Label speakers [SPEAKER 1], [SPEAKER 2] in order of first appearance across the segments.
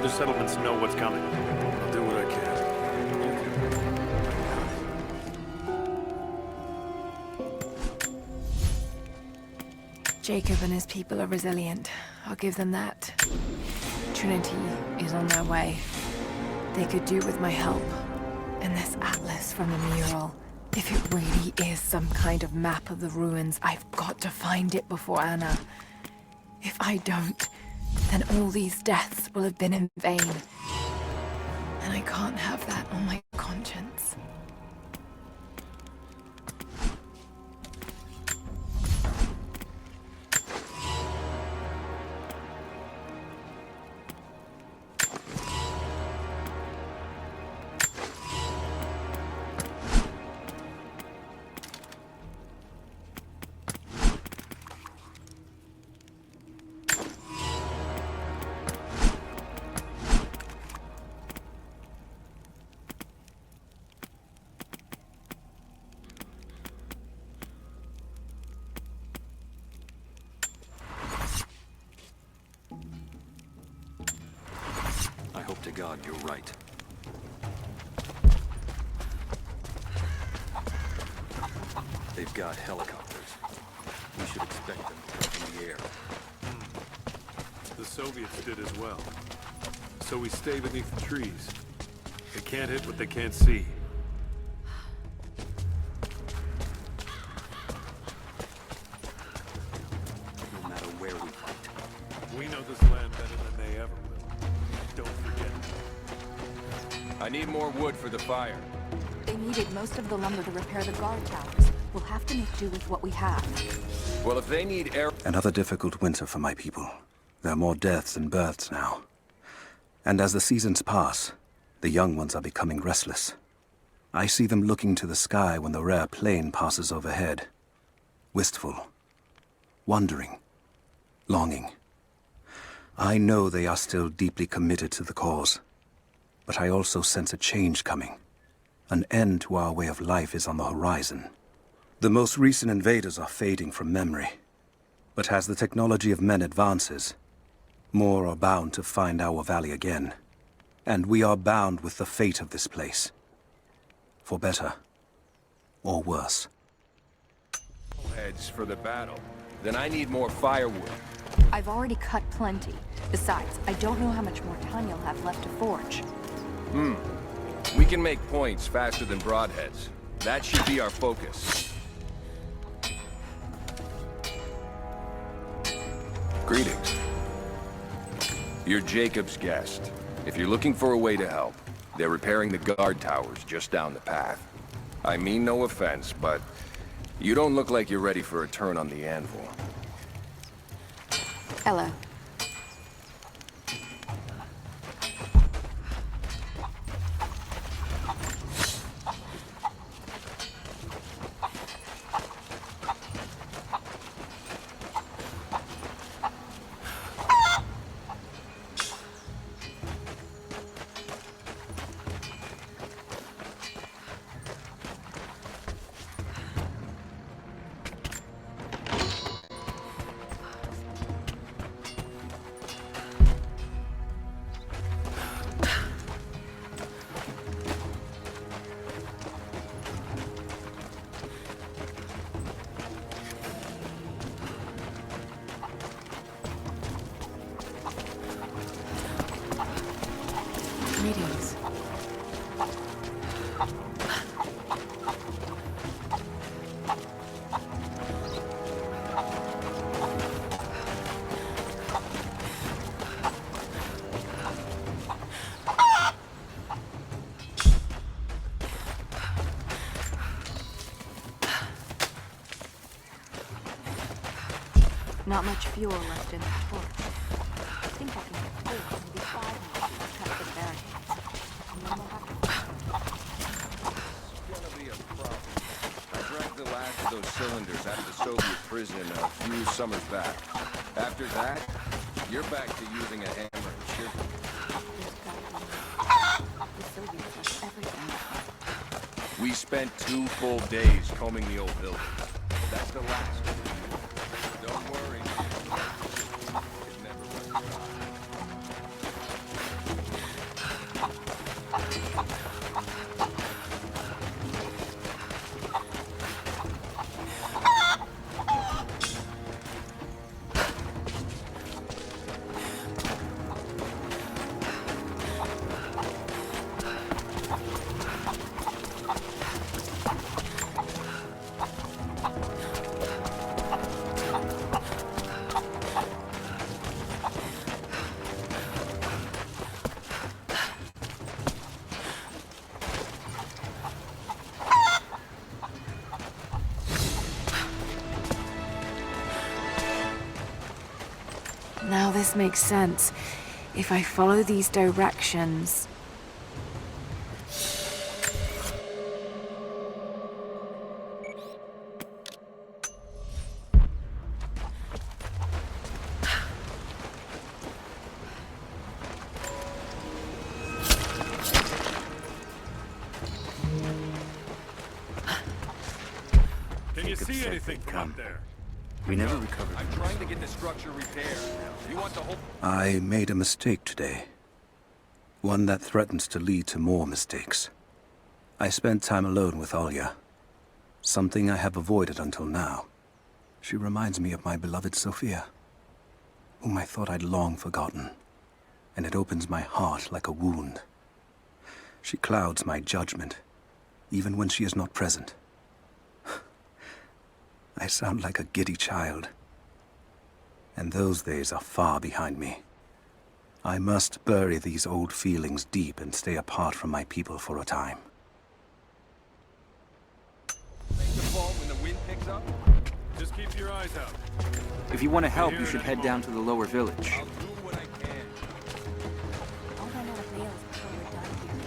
[SPEAKER 1] other settlements know what's coming. I'll do what I can.
[SPEAKER 2] Jacob and his people are resilient. I'll give them that. Trinity is on their way. They could do with my help. And this atlas from the mural. If it really is some kind of map of the ruins, I've got to find it before Anna. If I don't, then all these deaths will have been in vain. And I can't have that on my conscience.
[SPEAKER 3] I hope to God you're right. They've got helicopters. We should expect them in the air.
[SPEAKER 1] The Soviets did as well. So we stay beneath the trees. They can't hit what they can't see.
[SPEAKER 3] No matter where we fight.
[SPEAKER 1] We know this land better than they ever will. Don't forget.
[SPEAKER 4] I need more wood for the fire.
[SPEAKER 5] They needed most of the lumber to repair the guard towers. We'll have to make do with what we have.
[SPEAKER 4] Well, if they need air...
[SPEAKER 6] Another difficult winter for my people. There are more deaths than births now. And as the seasons pass, the young ones are becoming restless. I see them looking to the sky when the rare plane passes overhead. Wistful. Wondering. Longing. I know they are still deeply committed to the cause. But I also sense a change coming. An end to our way of life is on the horizon. The most recent invaders are fading from memory. But as the technology of men advances, more are bound to find our valley again. And we are bound with the fate of this place. For better or worse.
[SPEAKER 4] heads for the battle. Then I need more firewood.
[SPEAKER 5] I've already cut plenty. Besides, I don't know how much more time you'll have left to forge.
[SPEAKER 4] We can make points faster than broadheads. That should be our focus. Greetings. You're Jacob's guest. If you're looking for a way to help, they're repairing the guard towers just down the path. I mean no offense, but you don't look like you're ready for a turn on the anvil.
[SPEAKER 5] Hello.
[SPEAKER 2] Greetings.
[SPEAKER 5] Not much fuel left in the torch. I think I can get 4, maybe 5 more to cut the barricades. And then we'll have
[SPEAKER 4] It's gonna be a problem. I dragged the last of those cylinders out of the Soviet prison a few summers back. After that, you're back to using a hammer and chisel.
[SPEAKER 5] the Soviets left everything.
[SPEAKER 4] We spent 2 full days combing the old building. That's the last of it. Don't worry. It never runs dry.
[SPEAKER 2] this makes sense. If I follow these directions...
[SPEAKER 1] Can you see anything from up there?
[SPEAKER 3] We never recovered.
[SPEAKER 4] I'm trying to get the structure repaired. You want the whole...
[SPEAKER 6] I made a mistake today. One that threatens to lead to more mistakes. I spent time alone with Olya. Something I have avoided until now. She reminds me of my beloved Sophia, whom I thought I'd long forgotten. And it opens my heart like a wound. She clouds my judgment, even when she is not present. I sound like a giddy child. And those days are far behind me. I must bury these old feelings deep and stay apart from my people for a time.
[SPEAKER 4] Make the fall when the wind picks up?
[SPEAKER 1] Just keep your eyes out.
[SPEAKER 7] If you want to help, you should head down to the lower village.
[SPEAKER 4] I'll do what I can.
[SPEAKER 5] All I know of Leo is before we're done here.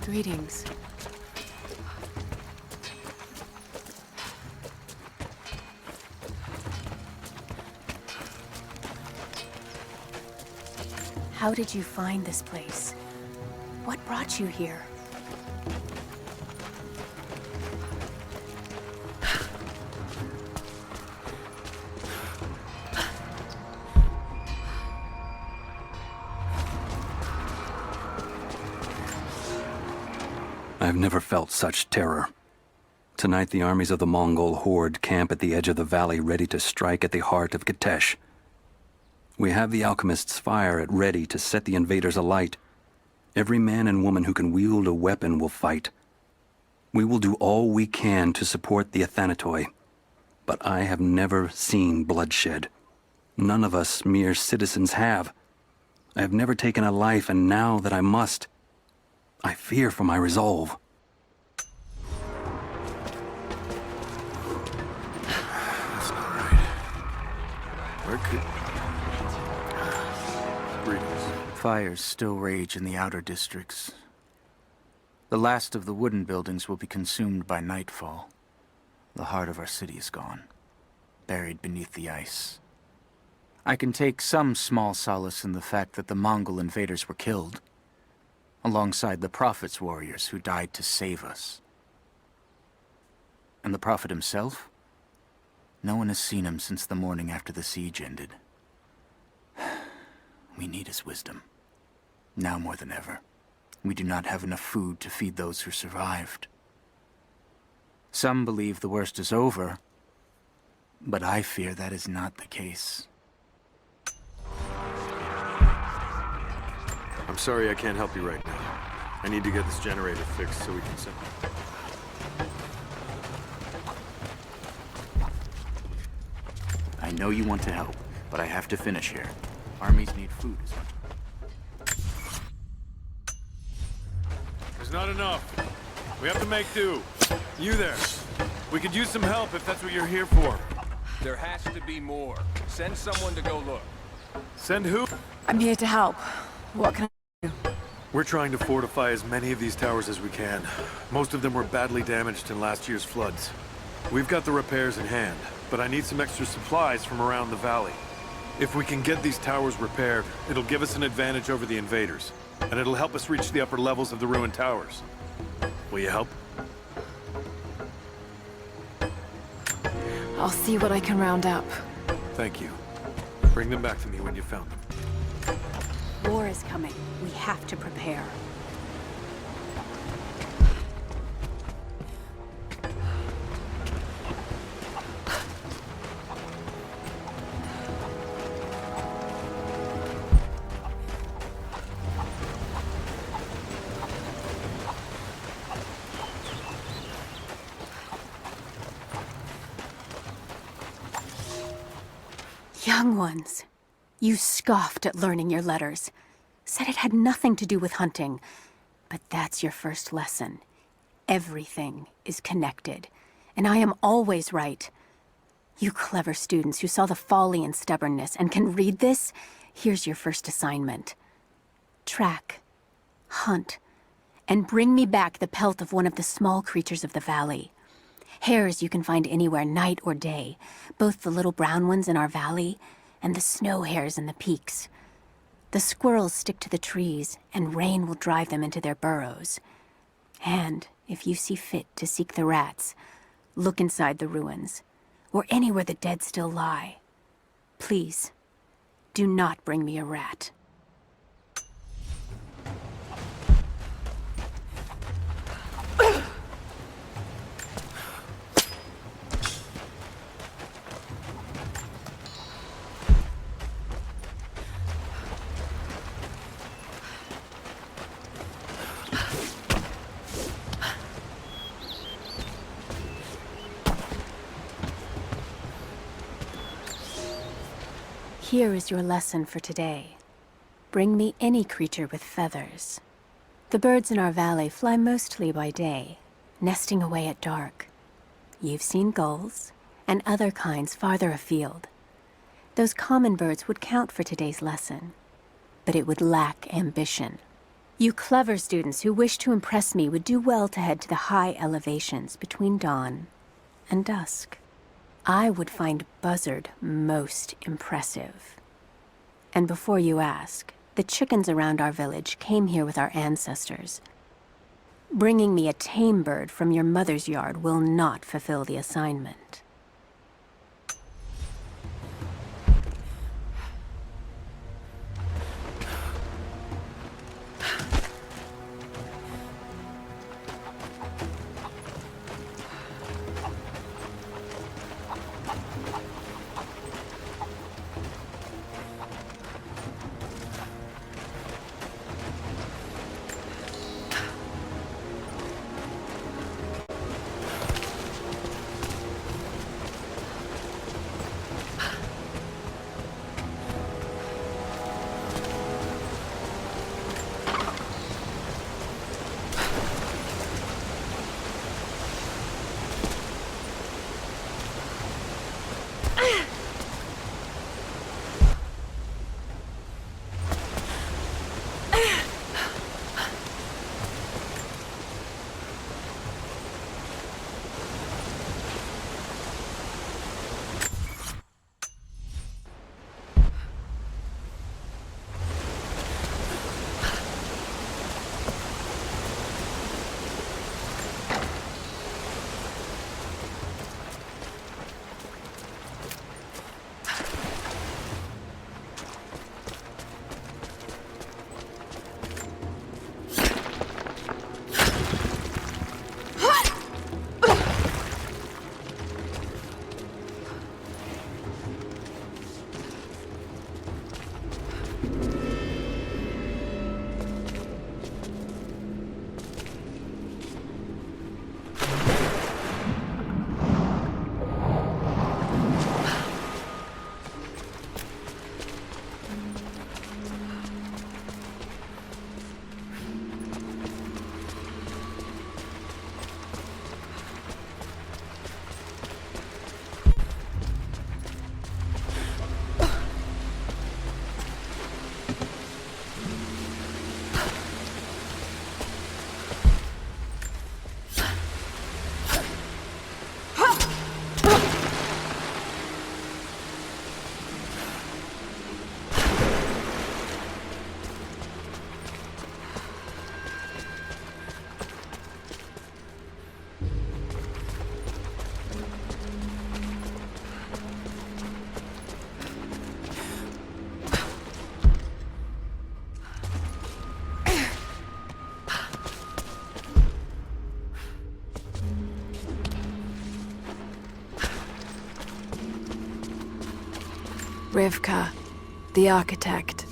[SPEAKER 2] Greetings. How did you find this place? What brought you here?
[SPEAKER 3] I've never felt such terror. Tonight the armies of the Mongol horde camp at the edge of the valley ready to strike at the heart of Kitesh. We have the alchemist's fire at ready to set the invaders alight. Every man and woman who can wield a weapon will fight. We will do all we can to support the Athanatoi, but I have never seen bloodshed. None of us mere citizens have. I have never taken a life, and now that I must, I fear for my resolve.
[SPEAKER 1] That's not right. Where could... Greetings.
[SPEAKER 7] Fires still rage in the outer districts. The last of the wooden buildings will be consumed by nightfall. The heart of our city is gone, buried beneath the ice. I can take some small solace in the fact that the Mongol invaders were killed, alongside the Prophet's warriors who died to save us. And the Prophet himself? No one has seen him since the morning after the siege ended. We need his wisdom. Now more than ever. We do not have enough food to feed those who survived. Some believe the worst is over, but I fear that is not the case.
[SPEAKER 1] I'm sorry I can't help you right now. I need to get this generator fixed so we can send...
[SPEAKER 7] I know you want to help, but I have to finish here. Armies need food as much.
[SPEAKER 1] There's not enough. We have to make do. You there. We could use some help if that's what you're here for.
[SPEAKER 4] There has to be more. Send someone to go look.
[SPEAKER 1] Send who?
[SPEAKER 2] I'm here to help. What can I do?
[SPEAKER 1] We're trying to fortify as many of these towers as we can. Most of them were badly damaged in last year's floods. We've got the repairs in hand, but I need some extra supplies from around the valley. If we can get these towers repaired, it'll give us an advantage over the invaders, and it'll help us reach the upper levels of the ruined towers. Will you help?
[SPEAKER 2] I'll see what I can round up.
[SPEAKER 1] Thank you. Bring them back to me when you found them.
[SPEAKER 5] War is coming. We have to prepare. Young ones, you scoffed at learning your letters. Said it had nothing to do with hunting. But that's your first lesson. Everything is connected, and I am always right. You clever students who saw the folly and stubbornness and can read this, here's your first assignment. Track, hunt, and bring me back the pelt of one of the small creatures of the valley. Hares you can find anywhere, night or day, both the little brown ones in our valley and the snow hares in the peaks. The squirrels stick to the trees, and rain will drive them into their burrows. And if you see fit to seek the rats, look inside the ruins, or anywhere the dead still lie. Please, do not bring me a rat. Here is your lesson for today. Bring me any creature with feathers. The birds in our valley fly mostly by day, nesting away at dark. You've seen gulls and other kinds farther afield. Those common birds would count for today's lesson, but it would lack ambition. You clever students who wish to impress me would do well to head to the high elevations between dawn and dusk. I would find Buzzard most impressive. And before you ask, the chickens around our village came here with our ancestors. Bringing me a tame bird from your mother's yard will not fulfill the assignment.
[SPEAKER 2] Rivka, the architect.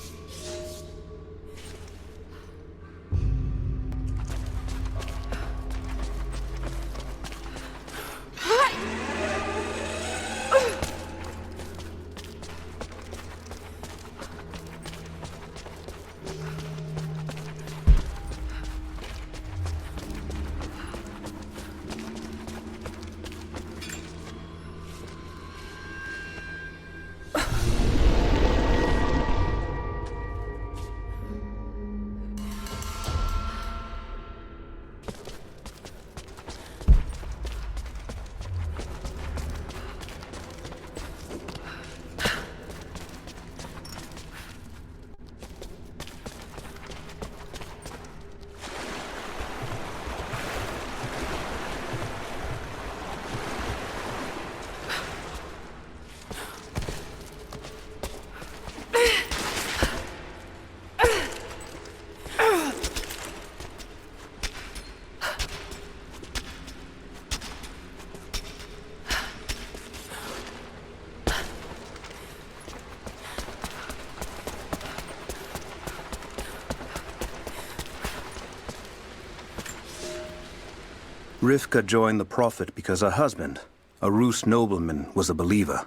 [SPEAKER 6] Rivka joined the Prophet because her husband, a Rus nobleman, was a believer.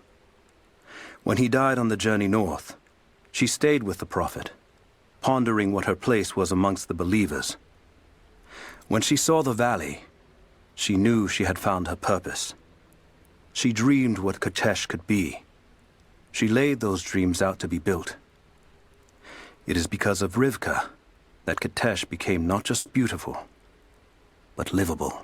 [SPEAKER 6] When he died on the journey north, she stayed with the Prophet, pondering what her place was amongst the believers. When she saw the valley, she knew she had found her purpose. She dreamed what Kitezh could be. She laid those dreams out to be built. It is because of Rivka that Kitezh became not just beautiful, but livable.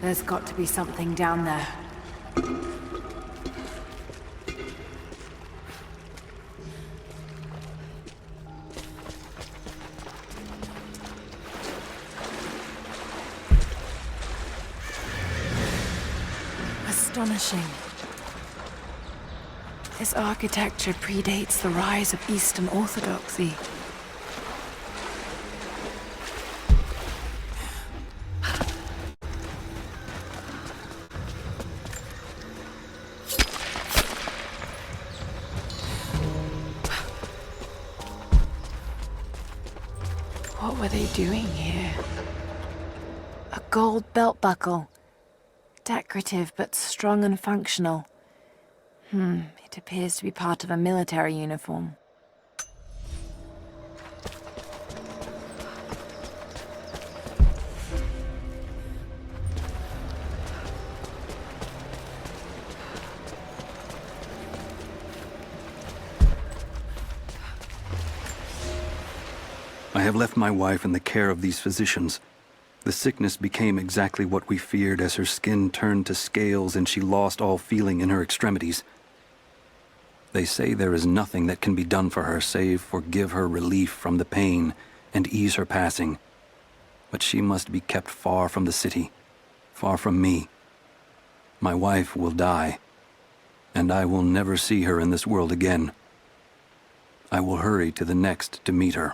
[SPEAKER 2] There's got to be something down there. Astonishing. This architecture predates the rise of Eastern Orthodoxy. What were they doing here? A gold belt buckle. Decorative, but strong and functional. It appears to be part of a military uniform.
[SPEAKER 3] I have left my wife in the care of these physicians. The sickness became exactly what we feared as her skin turned to scales and she lost all feeling in her extremities. They say there is nothing that can be done for her save for give her relief from the pain and ease her passing. But she must be kept far from the city, far from me. My wife will die, and I will never see her in this world again. I will hurry to the next to meet her.